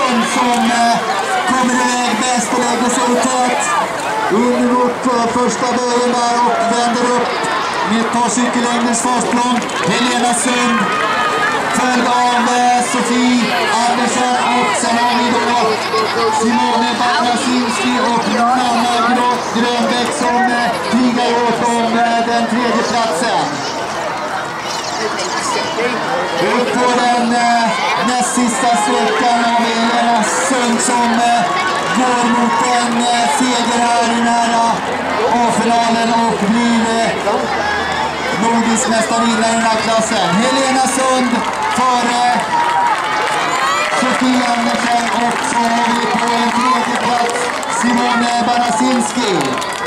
Sund som kommer iväg bäst och lägger sig i tätt in mot första böjen där och vänder upp med ett par cykellängders försprång. Helena Sund följd av Sofie Andersson och sen har vi då Simone Banasinski och Nanna Grönbäck som krigar åt om den tredje platsen. Ut på den näst sista sträckan av Helena Sund som går mot en seger här i nära A-finalen och blir nordisk mästarinna i den här klassen. Helena Sund före Sofie Andersson och så har vi på en tredje plats Simone Banasinski.